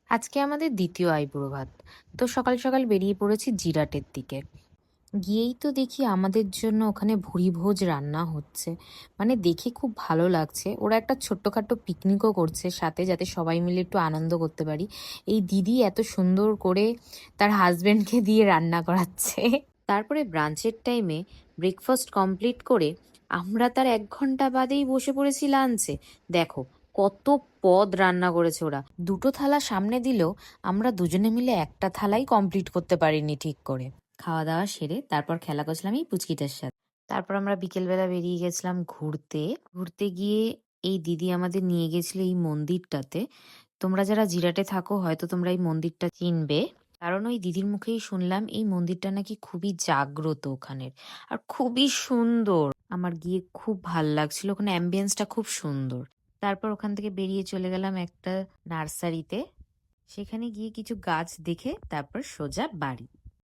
আজকে আমাদের দ্বিতীয় আইবুড়ো ভাত। তো সকাল সকাল বেরিয়ে পড়েছি জিরাটের দিকে। গিয়েই তো দেখি আমাদের জন্য ওখানে ভুরিভোজ রান্না হচ্ছে। মানে দেখে খুব ভালো লাগছে, ওরা একটা ছোট্টখাট্টো পিকনিকও করছে সাথে, যাতে সবাই মিলে একটু আনন্দ করতে পারি। এই দিদি এত সুন্দর করে তার হাজবেন্ডকে দিয়ে রান্না করাচ্ছে। তারপরে ব্রাঞ্চের টাইমে ব্রেকফাস্ট কমপ্লিট করে আমরা তার 1 ঘন্টা বাদেই বসে পড়েছি লাঞ্চে। দেখো কত পদ রান্না করেছে ওরা। দুটো থালা সামনে দিলেও আমরা দুজনে মিলে একটা থালাই কমপ্লিট করতে পারিনি ঠিক করে। খাওয়া দাওয়া সেরে তারপর খেলা করছিলাম এই পুচকিটার সাথে। তারপর আমরা বিকেলবেলা বেরিয়ে গেছিলাম ঘুরতে। ঘুরতে গিয়ে এই দিদি আমাদের নিয়ে গেছিল এই মন্দিরটাতে। তোমরা যারা জিরাটে থাকো হয়তো তোমরা এই মন্দিরটা চিনবে, কারণ ওই দিদির মুখেই শুনলাম এই মন্দিরটা নাকি খুবই জাগ্রত ওখানের, আর খুবই সুন্দর। আমার গিয়ে খুব ভাল লাগছিল, ওখানে অ্যাম্বিয়েন্সটা খুব সুন্দর। তারপর ওখান থেকে বেরিয়ে চলে গেলাম একটা নার্সারিতে। সেখানে গিয়ে কিছু গাছ দেখে তারপর সোজা বাড়ি।